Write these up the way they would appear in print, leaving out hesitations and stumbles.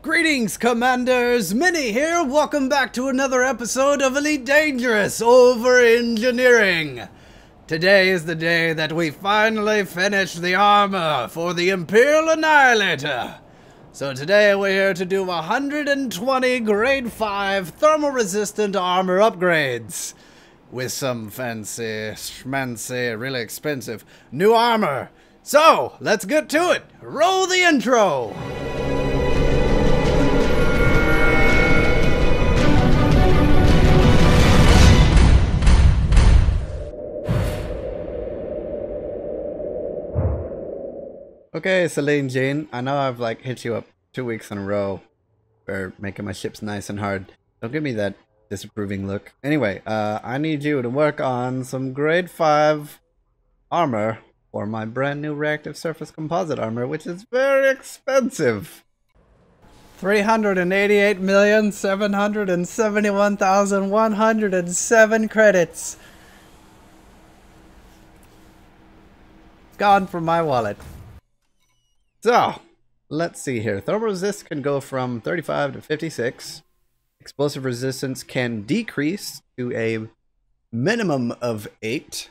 Greetings, Commanders! Minnie here, welcome back to another episode of Elite Dangerous Over Engineering! Today is the day that we finally finish the armor for the Imperial Annihilator. So today we're here to do 120 Grade 5 thermal-resistant armor upgrades. With some fancy, schmancy, really expensive new armor. So, let's get to it! Roll the intro! Okay, Celine Jean, I know I've hit you up 2 weeks in a row for making my ships nice and hard. Don't give me that disapproving look. Anyway, I need you to work on some grade 5 armor for my brand new reactive surface composite armor, which is very expensive. 388,771,107 credits. Gone from my wallet. So, let's see here. Thermal resist can go from 35 to 56. Explosive resistance can decrease to a minimum of 8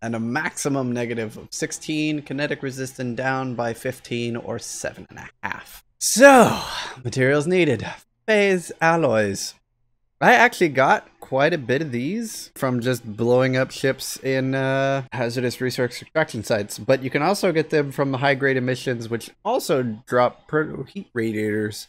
and a maximum negative of 16. Kinetic resistance down by 15 or 7.5. So, materials needed. Phase alloys. I actually got quite a bit of these from just blowing up ships in hazardous resource extraction sites, but you can also get them from the high-grade emissions, which also drop proto-heat radiators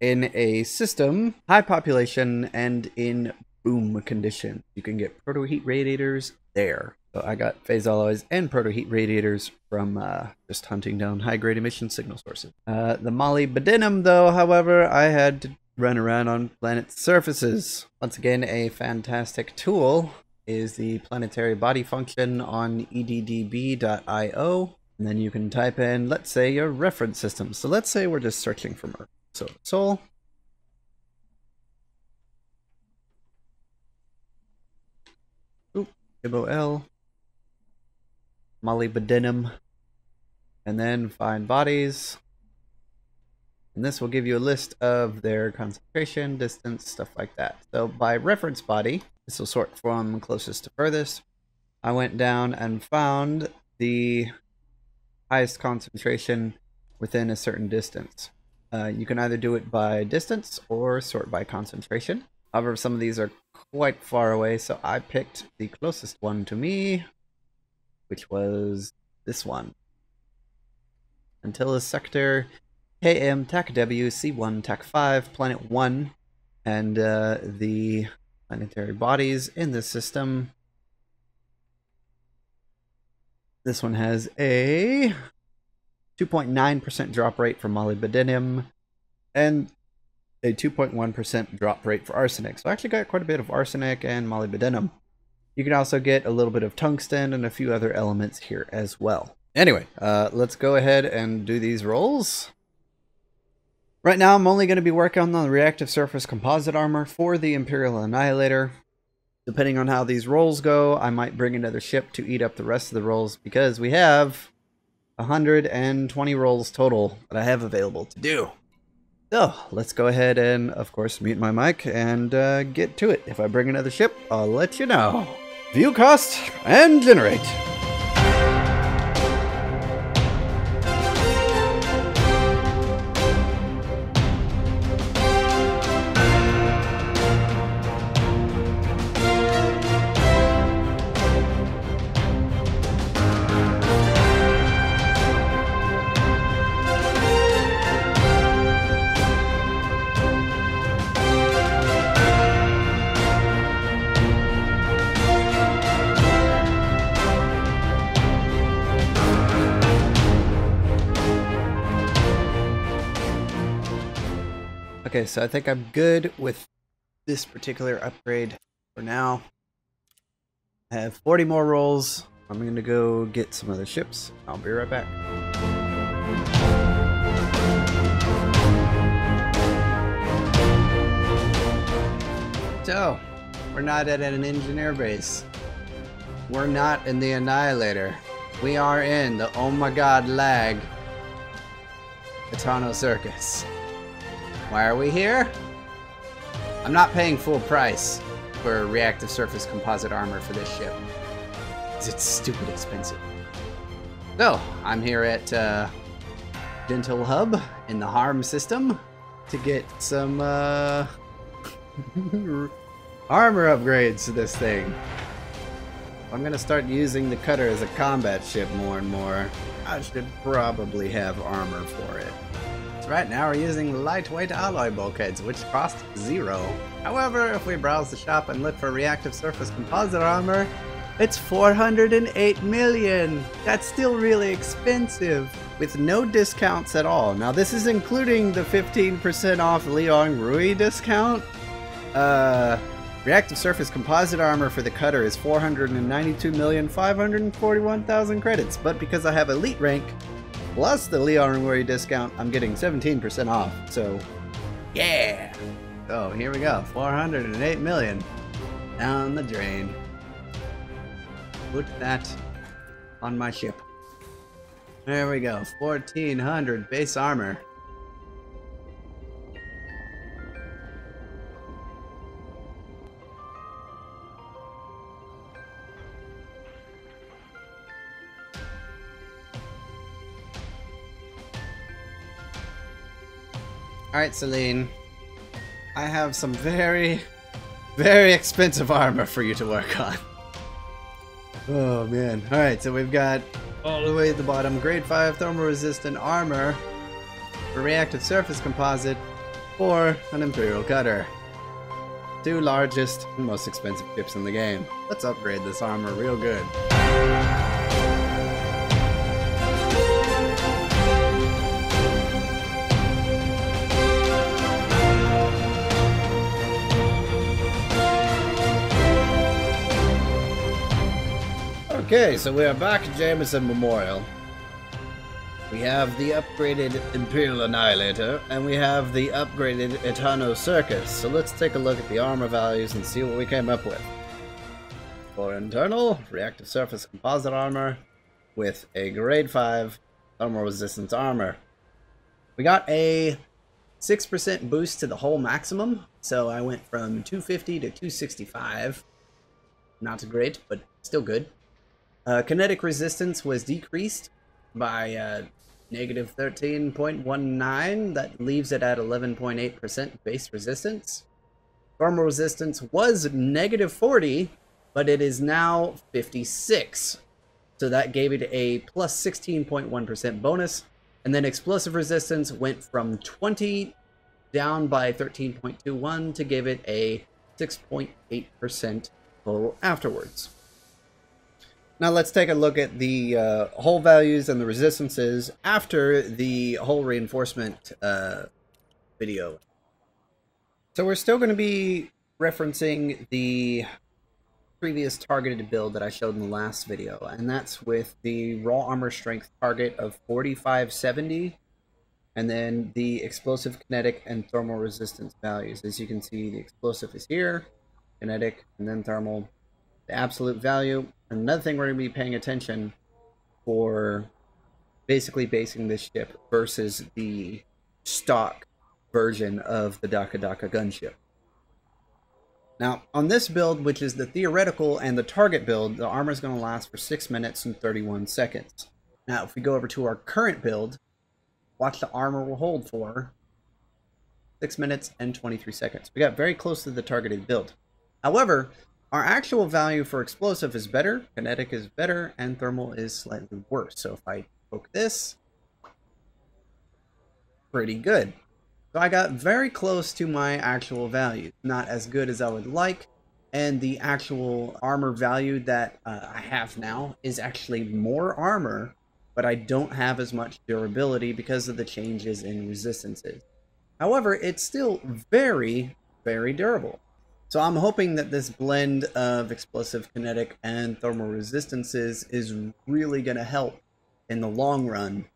in a system, high population, and in boom condition. You can get proto-heat radiators there. So I got phase alloys and proto-heat radiators from just hunting down high-grade emission signal sources. The molybdenum, though, however, I had to run around on planet surfaces. Once again, a fantastic tool is the planetary body function on eddb.io. And then you can type in, let's say, your reference system. So let's say we're just searching for Earth. So Sol. Oop, IBOL. Molybdenum. And then find bodies. And this will give you a list of their concentration, distance, stuff like that. So by reference body, this will sort from closest to furthest. I went down and found the highest concentration within a certain distance. You can either do it by distance or sort by concentration. However, some of these are quite far away, so I picked the closest one to me, which was this one. Antilles Sector KM TAC W C1 TAC 5 Planet 1, and the planetary bodies in this system. This one has a 2.9% drop rate for molybdenum and a 2.1% drop rate for arsenic. So I actually got quite a bit of arsenic and molybdenum. You can also get a little bit of tungsten and a few other elements here as well. Anyway, let's go ahead and do these rolls. Right now, I'm only going to be working on the reactive surface composite armor for the Imperial Annihilator. Depending on how these rolls go, I might bring another ship to eat up the rest of the rolls, because we have 120 rolls total that I have available to do. So, let's go ahead and, of course, mute my mic and get to it. If I bring another ship, I'll let you know. View cost and generate. Okay, so I think I'm good with this particular upgrade for now. I have 40 more rolls. I'm going to go get some other ships. I'll be right back. So, we're not at an engineer base. We're not in the Annihilator. We are in the oh my god lag Itano Circus. Why are we here? I'm not paying full price for reactive surface composite armor for this ship. It's stupid expensive. So, I'm here at Dental Hub in the Harm system to get some armor upgrades to this thing. I'm gonna start using the cutter as a combat ship more and more. I should probably have armor for it. So right now we're using lightweight alloy bulkheads, which cost 0. However, if we browse the shop and look for reactive surface composite armor, it's 408 million. That's still really expensive, with no discounts at all. Now this is including the 15% off Leon Rui discount. Reactive surface composite armor for the cutter is 492,541,000 credits, but because I have elite rank plus the Leon Rui discount, I'm getting 17% off. So, yeah. So here we go, 408 million down the drain. Put that on my ship. There we go, 1400 base armor. Alright, Celine. I have some very, very expensive armor for you to work on. Oh man. Alright, so we've got all the way at the bottom grade 5 thermal resistant armor for reactive surface composite for an Imperial cutter. Two largest and most expensive ships in the game. Let's upgrade this armor real good. Okay, so we are back at Jameson Memorial. We have the upgraded Imperial Annihilator, and we have the upgraded Itano Circus. So let's take a look at the armor values and see what we came up with. For internal, reactive surface composite armor with a grade 5 thermal resistance armor. We got a 6% boost to the whole maximum, so I went from 250 to 265. Not great, but still good. Kinetic resistance was decreased by negative 13.19. That leaves it at 11.8% base resistance. Thermal resistance was negative 40, but it is now 56. So that gave it a plus 16.1% bonus. And then explosive resistance went from 20 down by 13.21 to give it a 6.8% total afterwards. Now let's take a look at the hull values and the resistances after the hull reinforcement video. So we're still going to be referencing the previous targeted build that I showed in the last video, and that's with the raw armor strength target of 4570, and then the explosive, kinetic, and thermal resistance values. As you can see, the explosive is here, kinetic, and then thermal. The absolute value. Another thing we're going to be paying attention for basically basing this ship versus the stock version of the Daka Daka gunship. Now, on this build, which is the theoretical and the target build, the armor is going to last for 6 minutes and 31 seconds. Now, if we go over to our current build, watch the armor will hold for 6 minutes and 23 seconds. We got very close to the targeted build. However, our actual value for explosive is better, kinetic is better, and thermal is slightly worse. So if I poke this, pretty good. So I got very close to my actual value. Not as good as I would like, and the actual armor value that I have now is actually more armor, but I don't have as much durability because of the changes in resistances. However, it's still very, very durable. So I'm hoping that this blend of explosive, kinetic, and thermal resistances is really going to help in the long run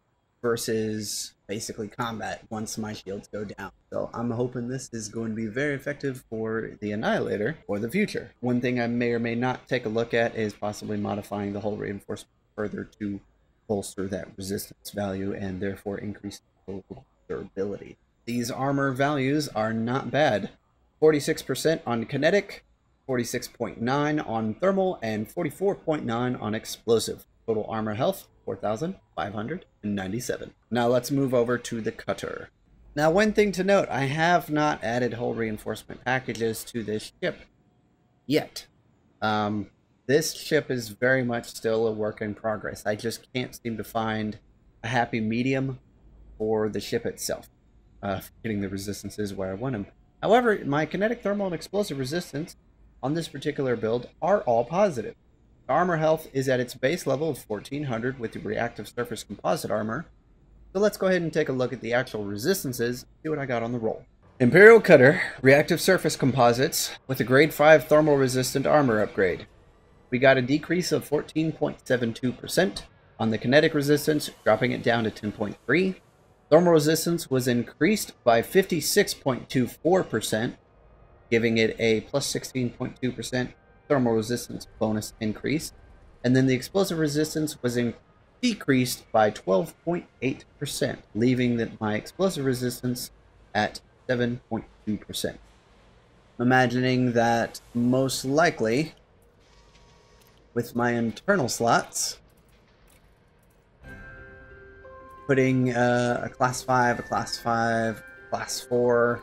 versus basically combat once my shields go down. So I'm hoping this is going to be very effective for the Annihilator for the future. One thing I may or may not take a look at is possibly modifying the hull reinforcement further to bolster that resistance value and therefore increase the total durability. These armor values are not bad. 46% on kinetic, 46.9 on thermal, and 44.9 on explosive. Total armor health, 4,597. Now let's move over to the cutter. Now, one thing to note, I have not added hull reinforcement packages to this ship yet. This ship is very much still a work in progress. I just can't seem to find a happy medium for the ship itself, getting the resistances where I want them. However, my kinetic, thermal, and explosive resistance on this particular build are all positive. Armor health is at its base level of 1400 with the reactive surface composite armor. So let's go ahead and take a look at the actual resistances, see what I got on the roll. Imperial Cutter, reactive surface composites with a grade 5 thermal resistant armor upgrade. We got a decrease of 14.72% on the kinetic resistance, dropping it down to 10.3. Thermal resistance was increased by 56.24%, giving it a plus 16.2% thermal resistance bonus increase. And then the explosive resistance was decreased by 12.8%, leaving my explosive resistance at 7.2%. Imagining that most likely with my internal slots, putting a class 5, a class 5, class 4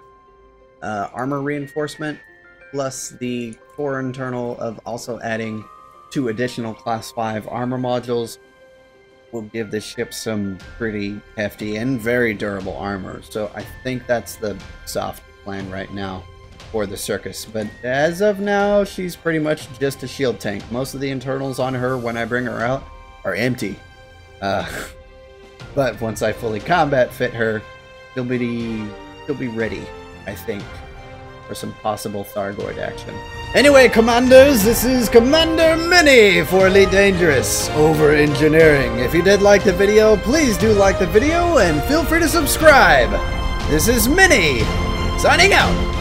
armor reinforcement, plus the core internal of also adding 2 additional class 5 armor modules, will give the ship some pretty hefty and very durable armor. So I think that's the soft plan right now for the Circus. But as of now, she's pretty much just a shield tank. Most of the internals on her when I bring her out are empty. But once I fully combat fit her, she'll be ready, I think, for some possible Thargoid action. Anyway, Commanders, this is Commander Mini for Elite Dangerous over Engineering. If you did like the video, please do like the video and feel free to subscribe. This is Mini, signing out.